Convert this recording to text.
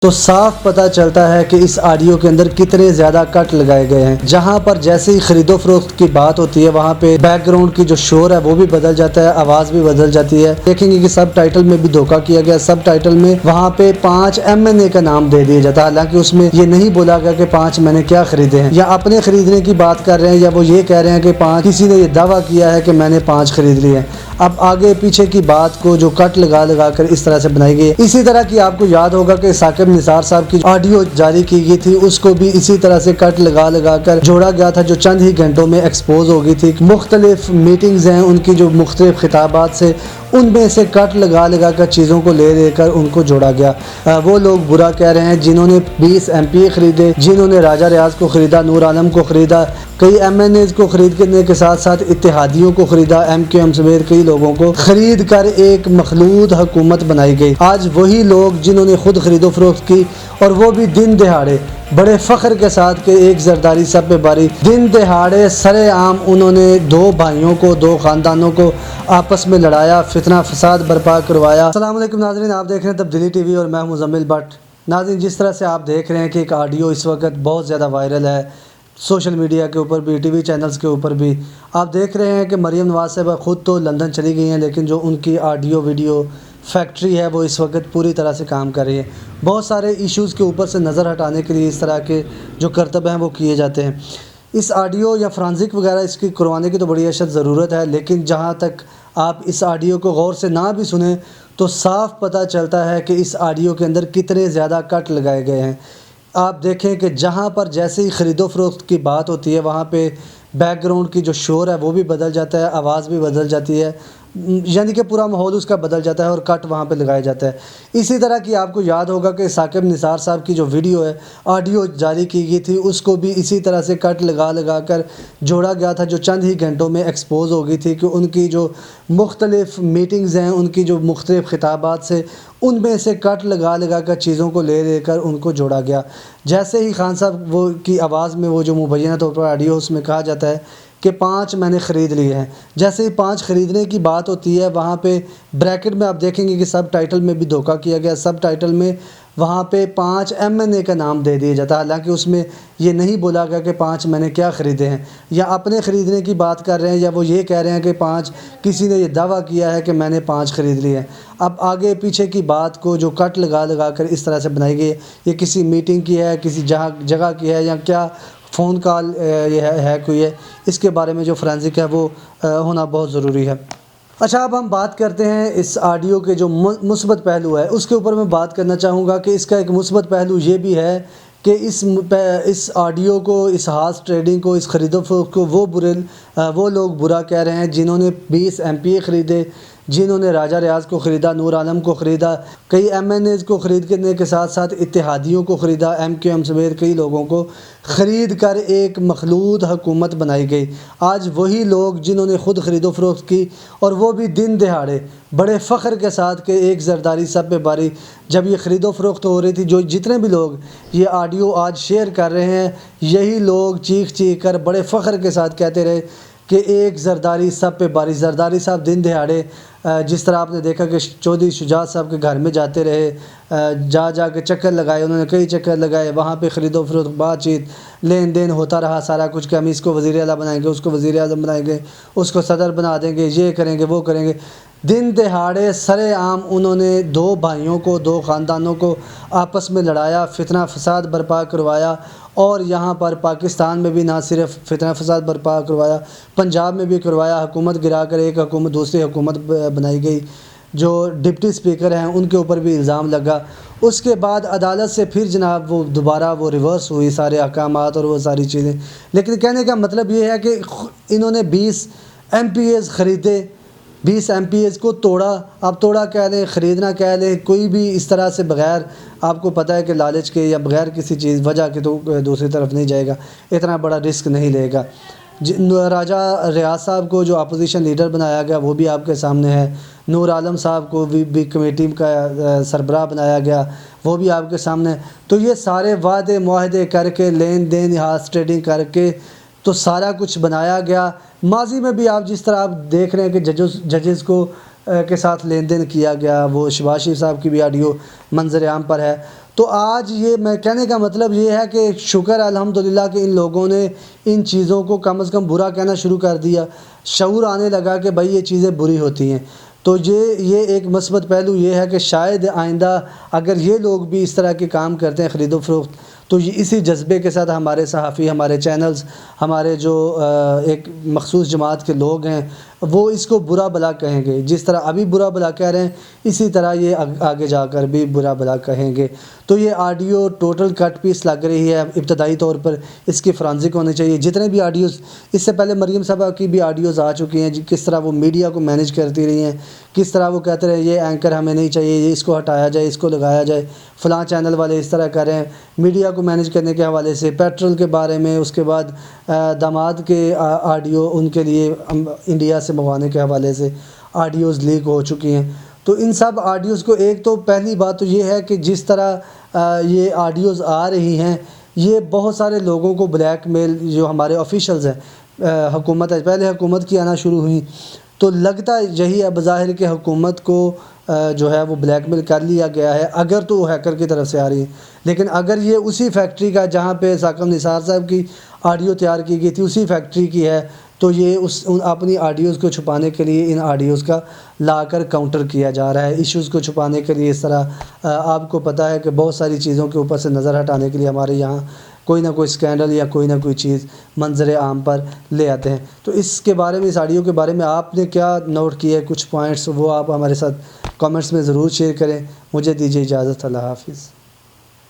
تو صاف پتہ چلتا ہے کہ اس آڈیو کے اندر کتنے زیادہ کٹ لگائے گئے ہیں۔ جہاں پر جیسے ہی خرید و فروخت کی بات ہوتی ہے وہاں پہ بیک گراؤنڈ کی جو شور ہے وہ بھی بدل جاتا ہے، آواز بھی بدل جاتی ہے۔ دیکھیں گے کہ سب ٹائٹل میں بھی دھوکہ کیا گیا، سب ٹائٹل میں وہاں پہ 5 MNA کا نام دے دیا جاتا ہے، حالانکہ اس میں یہ نہیں بولا گیا کہ 5 میں نے کیا خریدے ہیں، یا اپنے خریدنے کی بات کر رہے ہیں، یا وہ یہ کہہ رہے ہیں کہ 5 کسی نے یہ دعویٰ کیا ہے کہ میں نے 5 خرید لیے ہیں۔ اب آگے پیچھے کی بات کو جو کٹ لگا کر اس طرح سے بنائی گئی ہے، اسی طرح کی آپ کو یاد ہوگا کہ ثاقب نثار صاحب کی آڈیو جاری کی گئی تھی، اس کو بھی اسی طرح سے کٹ لگا کر جوڑا گیا تھا، جو چند ہی گھنٹوں میں ایکسپوز ہو گئی تھی۔ مختلف میٹنگز ہیں ان کی، جو مختلف خطابات سے ان میں سے کٹ لگا کر چیزوں کو لے کر ان کو جوڑا گیا۔ وہ لوگ برا کہہ رہے ہیں جنہوں نے 20 MPA خریدے، جنہوں نے راجہ ریاض کو خریدا، نور عالم کو خریدا، کئی MNAs کو خریدنے کے ساتھ ساتھ اتحادیوں کو خریدا، MQM سمیت کئی لوگوں کو خرید کر ایک مخلوط حکومت بنائی گئی۔ آج وہی لوگ جنہوں نے خود خرید و فروخت کی، اور وہ بھی دن دہاڑے بڑے فخر کے ساتھ کہ ایک زرداری سب پہ باری، دن دہاڑے سرے عام انہوں نے 2 بھائیوں کو، 2 خاندانوں کو آپس میں لڑایا، فتنہ فساد برپا کروایا۔ السلام علیکم ناظرین، آپ دیکھ رہے ہیں تبدیلی ٹی وی اور میں مزمل بٹ۔ ناظرین، جس طرح سے آپ دیکھ رہے ہیں کہ ایک آڈیو اس وقت بہت زیادہ وائرل ہے سوشل میڈیا کے اوپر بھی، ٹی وی چینلز کے اوپر بھی، آپ دیکھ رہے ہیں کہ مریم نواز صاحبہ خود تو لندن چلی گئی ہیں، لیکن جو ان کی آڈیو ویڈیو فیکٹری ہے وہ اس وقت پوری طرح سے کام کر رہی ہے۔ بہت سارے ایشوز کے اوپر سے نظر ہٹانے کے لیے اس طرح کے جو کرتب ہیں وہ کیے جاتے ہیں۔ اس آڈیو یا فرانزک وغیرہ اس کی کروانے کی تو بڑی اشد ضرورت ہے، لیکن جہاں تک آپ اس آڈیو کو غور سے نہ بھی سنیں تو صاف پتہ چلتا ہے کہ اس آڈیو کے اندر کتنے زیادہ کٹ لگائے گئے ہیں۔ آپ دیکھیں کہ جہاں پر جیسے ہی خرید و فروخت کی بات ہوتی ہے وہاں پہ بیک گراؤنڈ کی جو شور ہے وہ بھی بدل جاتا ہے، آواز بھی بدل جاتی ہے، یعنی کہ پورا ماحول اس کا بدل جاتا ہے اور کٹ وہاں پہ لگایا جاتا ہے۔ اسی طرح کی آپ کو یاد ہوگا کہ ثاقب نثار صاحب کی جو ویڈیو ہے، آڈیو جاری کی گئی تھی، اس کو بھی اسی طرح سے کٹ لگا کر جوڑا گیا تھا، جو چند ہی گھنٹوں میں ایکسپوز ہو گئی تھی کہ ان کی جو مختلف میٹنگز ہیں ان کی، جو مختلف خطابات سے ان میں سے کٹ لگا کر چیزوں کو لے کر ان کو جوڑا گیا۔ جیسے ہی خان صاحب وہ کی آواز میں وہ جو مبینہ طور پر آڈیو اس میں کہا جاتا ہے کہ 5 میں نے خرید لیے ہیں، جیسے ہی 5 خریدنے کی بات ہوتی ہے وہاں پہ بریکٹ میں آپ دیکھیں گے کہ سب ٹائٹل میں بھی دھوکہ کیا گیا، سب ٹائٹل میں وہاں پہ 5 MNA کا نام دے دیا جاتا ہے، حالانکہ اس میں یہ نہیں بولا گیا کہ 5 میں نے کیا خریدے ہیں، یا اپنے خریدنے کی بات کر رہے ہیں، یا وہ یہ کہہ رہے ہیں کہ 5 کسی نے یہ دعویٰ کیا ہے کہ میں نے 5 خرید لیے ہیں۔ اب آگے پیچھے کی بات کو جو کٹ لگا کر اس طرح سے بنائی گئی ہے، یہ کسی میٹنگ کی ہے، کسی جگہ کی ہے، یا کیا فون کال یہ ہے کوئی ہے، اس کے بارے میں جو فرانزک ہے وہ ہونا بہت ضروری ہے۔ اچھا، اب ہم بات کرتے ہیں اس آڈیو کے جو مثبت پہلو ہے اس کے اوپر میں بات کرنا چاہوں گا کہ اس کا ایک مثبت پہلو یہ بھی ہے کہ اس آڈیو کو، اس ہارس ٹریڈنگ کو، اس خرید و فروخت کو وہ لوگ برا کہہ رہے ہیں جنہوں نے 20 MPA خریدے، جنہوں نے راجہ ریاض کو خریدا، نور عالم کو خریدا، کئی MNAs کو خریدنے کے ساتھ ساتھ اتحادیوں کو خریدا، MQM سمیت کئی لوگوں کو خرید کر ایک مخلوط حکومت بنائی گئی۔ آج وہی لوگ جنہوں نے خود خرید و فروخت کی، اور وہ بھی دن دہاڑے بڑے فخر کے ساتھ کہ ایک زرداری سب پہ باری، جب یہ خرید و فروخت ہو رہی تھی، جو جتنے بھی لوگ یہ آڈیو آج شیئر کر رہے ہیں، یہی لوگ چیخ کر بڑے فخر کے ساتھ کہتے رہے کہ ایک زرداری سب پہ باری۔ زرداری صاحب دن دہاڑے جس طرح آپ نے دیکھا کہ چودھری شجاعت صاحب کے گھر میں جاتے رہے، جا کے چکر لگائے، انہوں نے کئی چکر لگائے، وہاں پہ خرید و فروخت، بات چیت، لین دین ہوتا رہا سارا کچھ، کہ ہم اس کو وزیر اعلیٰ بنائیں گے، اس کو وزیر اعظم بنائیں گے، اس کو صدر بنا دیں گے، یہ کریں گے، وہ کریں گے۔ دن دہاڑے سرے عام انہوں نے 2 بھائیوں کو، 2 خاندانوں کو آپس میں لڑایا، فتنہ فساد برپا کروایا، اور یہاں پر پاکستان میں بھی نہ صرف فتنہ فساد برپا کروایا، پنجاب میں بھی کروایا، حکومت گرا کر ایک حکومت دوسری حکومت بنائی گئی، جو ڈپٹی اسپیکر ہیں ان کے اوپر بھی الزام لگا۔ اس کے بعد عدالت سے پھر جناب وہ دوبارہ وہ ریورس ہوئی سارے احکامات اور وہ ساری چیزیں، لیکن کہنے کا مطلب یہ ہے کہ انہوں نے 20 MPAs خریدے، 20 MPAs کو توڑا، آپ توڑا کہہ لیں، خریدنا کہہ لیں، کوئی بھی اس طرح سے بغیر، آپ کو پتہ ہے کہ لالچ کے یا بغیر کسی چیز وجہ کے تو دوسری طرف نہیں جائے گا، اتنا بڑا رسک نہیں لے گا۔ راجہ ریاض صاحب کو جو اپوزیشن لیڈر بنایا گیا وہ بھی آپ کے سامنے ہے، نور عالم صاحب کو بھی کمیٹی کا سربراہ بنایا گیا، وہ بھی آپ کے سامنے ہے۔ تو یہ سارے وعدے معاہدے کر کے، لین دین، ہارس ٹریڈنگ کر کے تو سارا کچھ بنایا گیا۔ ماضی میں بھی آپ جس طرح آپ دیکھ رہے ہیں کہ ججز کو کے ساتھ لین دین کیا گیا، وہ شہباز شریف صاحب کی بھی آڈیو منظر عام پر ہے۔ تو آج یہ میں کہنے کا مطلب یہ ہے کہ شکر الحمدللہ کہ ان لوگوں نے ان چیزوں کو کم از کم برا کہنا شروع کر دیا، شعور آنے لگا کہ بھائی یہ چیزیں بری ہوتی ہیں۔ تو یہ ایک مثبت پہلو یہ ہے کہ شاید آئندہ اگر یہ لوگ بھی اس طرح کے کام کرتے ہیں خرید و فروخت، تو یہ اسی جذبے کے ساتھ ہمارے صحافی، ہمارے چینلز، ہمارے جو ایک مخصوص جماعت کے لوگ ہیں وہ اس کو برا بلا کہیں گے۔ جس طرح ابھی برا بلا کہہ رہے ہیں اسی طرح یہ آگے جا کر بھی برا بلا کہیں گے۔ تو یہ آڈیو ٹوٹل کٹ پیس لگ رہی ہے، ابتدائی طور پر اس کی فرانزک ہونے چاہیے۔ جتنے بھی آڈیوز اس سے پہلے مریم صاحبہ کی بھی آڈیوز آ چکی ہیں، کس طرح وہ میڈیا کو مینیج کرتی رہی ہیں، کس طرح وہ کہتے رہے یہ اینکر ہمیں نہیں چاہیے، یہ اس کو ہٹایا جائے، اس کو لگایا جائے، فلاں چینل والے اس طرح کر رہے ہیں۔ میڈیا کو مینیج کرنے کے حوالے سے، پیٹرول کے بارے میں، اس کے بعد داماد کے آڈیو ان کے لیے انڈیا سے منگوانے کے حوالے سے آڈیوز لیک ہو چکی ہیں۔ تو ان سب آڈیوز کو ایک تو پہلی بات تو یہ ہے کہ جس طرح یہ آڈیوز آ رہی ہیں یہ بہت سارے لوگوں کو بلیک میل، جو ہمارے آفیشلز ہیں حکومت ہے، پہلے حکومت کی آنا شروع ہوئی تو لگتا یہی ہے بظاہر کہ حکومت کو جو ہے وہ بلیک میل کر لیا گیا ہے، اگر تو وہ ہیکر کی طرف سے آ رہی ہے۔ لیکن اگر یہ اسی فیکٹری کا جہاں پہ ثاقب نثار صاحب کی آڈیو تیار کی گئی تھی اسی فیکٹری کی ہے، تو یہ اپنی آڈیوز کو چھپانے کے لیے ان آڈیوز کا لا کر کاؤنٹر کیا جا رہا ہے۔ ایشوز کو چھپانے کے لیے اس طرح آپ کو پتہ ہے کہ بہت ساری چیزوں کے اوپر سے نظر ہٹانے کے لیے ہمارے یہاں کوئی نہ کوئی سکینڈل یا کوئی نہ کوئی چیز منظر عام پر لے آتے ہیں۔ تو اس کے بارے میں، اس آڈیو کے بارے میں آپ نے کیا نوٹ کیا ہے، کچھ پوائنٹس وہ آپ ہمارے ساتھ کامنٹس میں ضرور شیئر کریں۔ مجھے دیجیے اجازت، اللہ حافظ۔